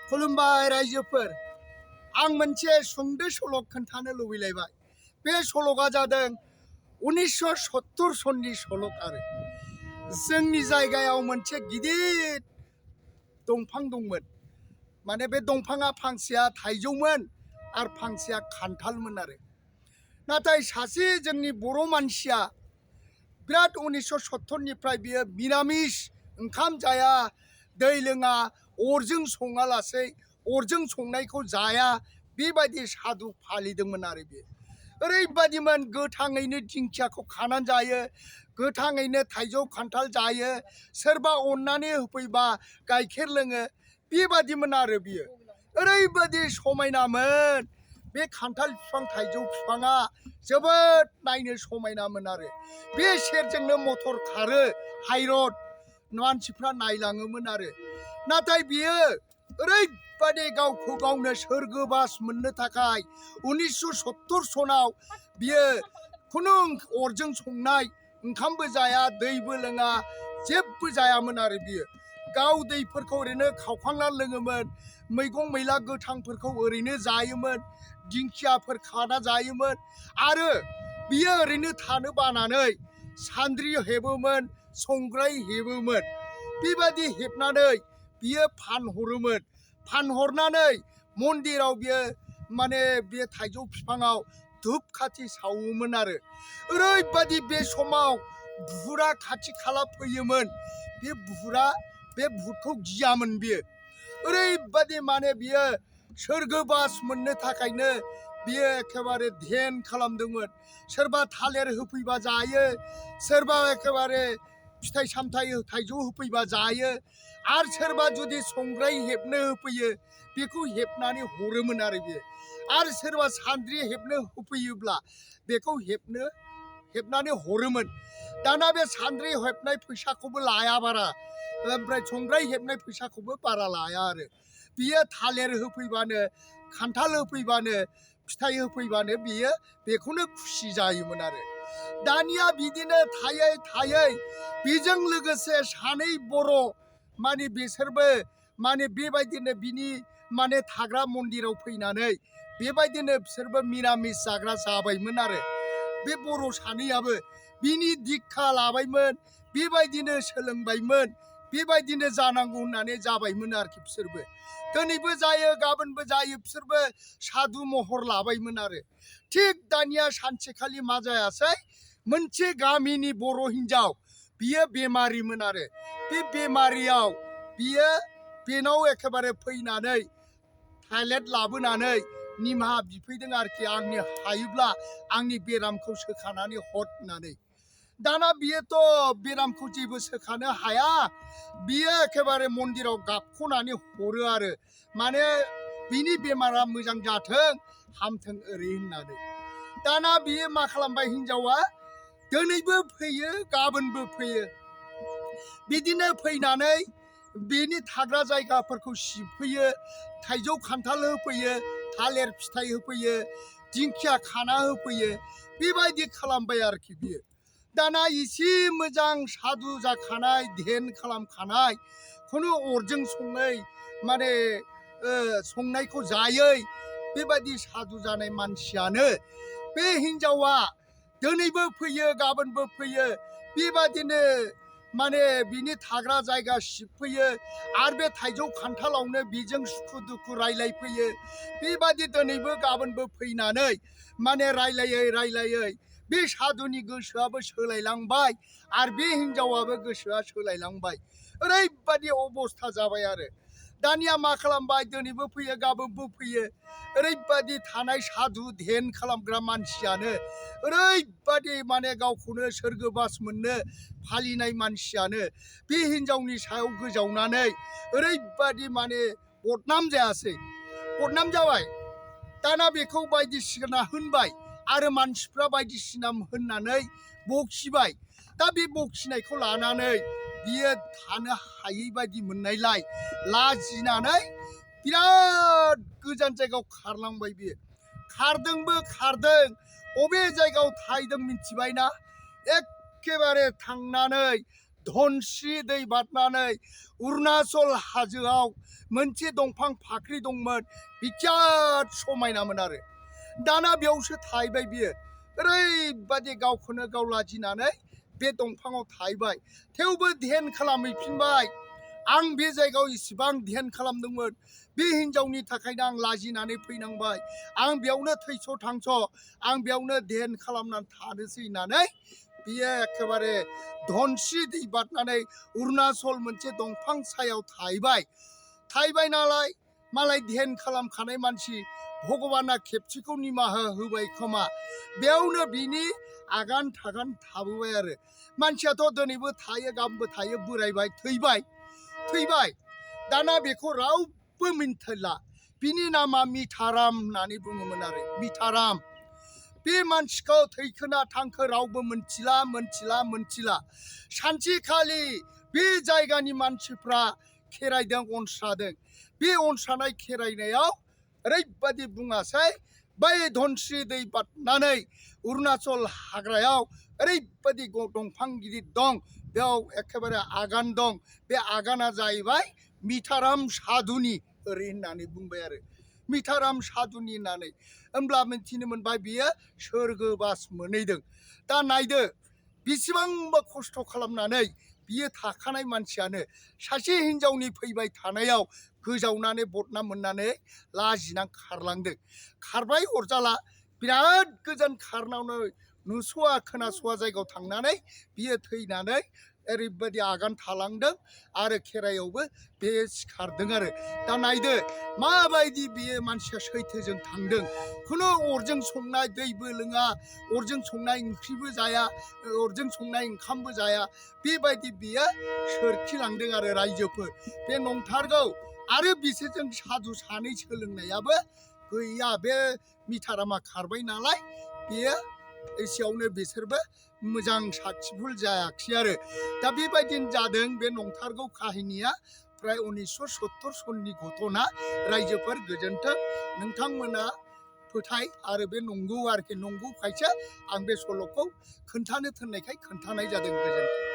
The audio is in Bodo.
खुलुमबाय रायजोफोर आं मोनसे सुंद' सल' खोन्थानो लुबैलायबाय। बे सल'आ जादों 1970 सननि सल' आरो जोंनि जायगायाव मोनसे गिदिर दंफां दंमोन। माने बे दंफाङा फांसेया थाइजौमोन आरो फांसेया खान्थालमोन आरो नाथाय सासे जोंनि बर' मानसिया बिराद 1970 निफ्राय बियो मिरामिस ओंखाम जाया दै लोङा अरजों सङालासे अरजों संनायखौ जाया बेबायदि साधु फालिदोंमोन आरो बे ओरैबायदिमोन गोथाङैनो दिंखियाखौ खानानै जायो, गोथाङैनो थाइजौ खान्थाल जायो, सोरबा अननानै होफैबा गाइखेर लोङो बेबायदिमोन आरो बियो ओरैबायदि समायनामोन। बे खान्थाल बिफां थाइजौ बिफाङा जोबोद नायनो समायनामोन आरो बे सेरजोंनो मटर खारो हाइरड मानसिफ्रा नायलाङोमोन आरो नाथाय बियो ओरैबायदि गावखौ गावनो सोरगोबास मोननो थाखाय 1970 सनाव बियो खुनु अरजों संनाय ओंखामबो जाया दैबो लोङा जेबो जायामोन आरो बियो गाव दैफोरखौ ओरैनो खावखांना लोङोमोन, मैगं मैला गोथांफोरखौ ओरैनो जायोमोन, दिंखियाफोर खाना जायोमोन आरो बियो ओरैनो थानो बानानै सान्द्रि हेबोमोन, संग्राय हेबोमोन। बेबायदि हेबनानै बियो फानहरोमोन। फानहरनानै मन्दिराव बियो माने बे थाइजौ बिफाङाव धुप खाथि सावोमोन आरो ओरैबायदि बे समाव बुहुरा खाथि खाला फैयोमोन। बे बुहुरा बे भुतखौ गियामोन बियो ओरैबायदि माने बियो सोरगोबास मोननो थाखायनो बियो एखेबारे ध्यान खालामदोंमोन। सोरबा थालिर होफैबा जायो, सोरबा एखेबारे फिथाइ सामथाइ थाइजौ होफैबा जायो आरो सोरबा जुदि संग्राय हेबनो होफैयो बेखौ हेबनानै हरोमोन आरो बियो आरो सोरबा सान्द्रि हेबनो होफैयोब्ला बेखौ हेबनानै हरोमोन। दाना बे सान्द्रि हेबनाय फैसाखौबो लाया बारा, ओमफ्राय संग्राय हेबनाय फैसाखौबो बारा लाया आरो बियो थालिर होफैबानो खान्थाल होफैबानो फिथाइ होफैबानो बियो बेखौनो खुसि जायोमोन आरो दानिया बिदिनो थायै थायै बेजों लोगोसे सानै बर' माने बिसोरबो माने बेबायदिनो बिनि माने थाग्रा मन्दिराव फैनानै बेबायदिनो बिसोरबो मिरामिस जाग्रा जाबायमोन आरो बे बर' सानैयाबो बिनि दिक्षा लाबायमोन, बेबायदिनो सोलोंबायमोन, बेबायदिनो जानांगौ होननानै जाबायमोन आरोखि बिसोरबो दिनैबो जायो गाबोनबो जायो बिसोरबो साधु महर लाबायमोन आरो थिग दानिया सानसेखालि मा जायासै मोनसे गामिनि बर' हिन्जाव बियो बेमारिमोन आरो बे बेमारियाव बियो बेनाव एखेबारे फैनानै टयलेट लाबोनानै निमाहा बिफैदों आरोखि आंनि हायोब्ला आंनि बेरामखौ सोखानानै हर होननानै। दाना बियोथ' बेरामखौ जेबो सोखानो हाया, बियो एखेबारे मन्दिराव गाबख'नानै हरो आरो माने बिनि बेमारा मोजां जाथों हामथों ओरै होननानै। दाना बियो मा खालामबाय हिन्जावा दिनैबो फैयो गाबोनबो फैयो बिदिनो फैनानै बेनि थाग्रा जायगाफोरखौ सिबफैयो, थाइजौ खान्थाल होफैयो, थालिर फिथाइ होफैयो, दिंखिया खाना होफैयो, बेबायदि खालामबाय आरोखि बियो। दाना एसे मोजां साधु जाखानाय ध्यान खालामखानाय खुनु अरजों सङै माने संनायखौ जायै बेबायदि साधु जानाय मानसियानो बे हिन्जावा दिनैबो फैयो गाबोनबो फैयो बेबादिनो माने बिनि थाग्रा जायगा सिबफैयो आरो बे थाइजौ खान्थालावनो बेजों सुखु दुखु रायलायफैयो। बेबादि दिनैबो गाबोनबो फैनानै माने रायलायै बे साधुनि गोसोआबो सोलायलांबाय आरो बे हिन्जावाबो गोसोआ सोलायलांबाय। ओरैबादि अबस्था जाबाय आरो दानिया मा खालामबाय दिनैबो फैयो गाबोनबो फैयो ओरैबादि थानाय साधु ध्यान खालामग्रा मानसियानो ओरैबादि माने गावखौनो सोरगोबास मोननो फालिनाय मानसियानो बे हिन्जावनि सायाव गोजावनानै ओरैबादि माने बदनाम जायासै, बदनाम जाबाय। दाना बेखौ बायदिसिना होनबाय आरो मानसिफ्रा बायदिसिना होननानै बखिबाय। दा बे बखिनायखौ लानानै बियो थानो हायै बायदि मोननायलाय लाजिनानै बिराद गोजान जायगायाव खारलांबाय बियो। खारदोंबो खारदों, अबे जायगायाव थाहैदों मिथिबायना? एखेबारे थांनानै धनस्रि दै बारनानै अरुणाचल हाजोआव मोनसे दंफां फाख्रि दंमोन बिराद समायनामोन आरो दाना बेयावसो थाहैबाय बियो ओरैबादि गावखौनो गाव लाजिनानै बे दंफाङाव थाहैबाय थेवबो ध्यान खालामहैफिनबाय आं बे जायगायाव इसिबां ध्यान खालामदोंमोन बे हिन्जावनि थाखायनो आं लाजिनानै फैनांबाय आं बेयावनो थैस' थांस' आं बेयावनो ध्यान खालामनानै थानोसै होननानै बियो एखेबारे धनस्रि दै बारनानै अरुणाचल मोनसे दंफां सायाव थाहैबाय नालाय मालाय ध्यान खालामखानाय मानसि भगबाना खेबसेखौ निमाहा होबाय खोमा बेयावनो बिनि आगान थागान थाबोबाय आरो मानसियाथ' दिनैबो थायो गाबोनबो थायो बोरायबाय थैबाय दाना बेखौ रावबो मिन्थिला बिनि नामा मिथाराम होननानै बुङोमोन आरो मिथाराम बे मानसिखौ थैखोना थांखो रावबो मोनथिला सानसेखालि बे जायगानि मानसिफ्रा खेरायदों अनस्रादों बे अनस्रानाय खेरायनायाव ओरैबादि बुङासै बै धनस्रि दै बारनानै अरुणाचल हाग्रायाव ओरैबादि दंफां गिदिर दं बेयाव एखेबारे आगान दं बे आगाना जाहैबाय मिथाराम साधुनि ओरै होननानै बुंबाय आरो मिथाराम साधुनि होननानै होमब्ला मिन्थिनो मोनबाय बियो सोरगोबास मोनहैदों दा नायदो बेसेबांबा खस्थ' खालामनानै बियो थाखानाय मानसियानो सासे हिन्जावनि फैबाय थानायाव गोजावनानै बदनाम मोननानै लाजिनानै खारबाय अरजाला बिराद गोजान खारनावनो नुस'वा खोनास'वा जायगायाव थांनानै बियो थैनानै ओरैबादि आगान थालांदों आरो खेराइयावबो बे सिखारदों आरो दा नायदो माबायदि बियो मानसिया सैथोजों थांदों खुनु अरजों संनाय दैबो लोङा अरजों संनाय ओंख्रिबो जाया अरजों संनाय ओंखामबो जाया बेबायदि बियो सोरखिलांदों आरो रायजोफोर बे नंथारगौ आरो बिसोरजों साधु सानै सोलोंनायाबो गैया बे मिथारामा खारबाय नालाय बेयो एसेयावनो बिसोरबो मोजां साक्सेसफुल जायाखिसै आरो दा बेबायदिनो जादों बे नंथारगौ काहिनिया प्राय 1970 सननि घटना रायजोफोर गोजोन्थों नोंथांमोना फोथाय आरो बे नंगौ आरोखि नंगौखायसो आं बे सल'खौ खोन्थानो थोननायखाय खोन्थानाय जादों गोजोन्थों।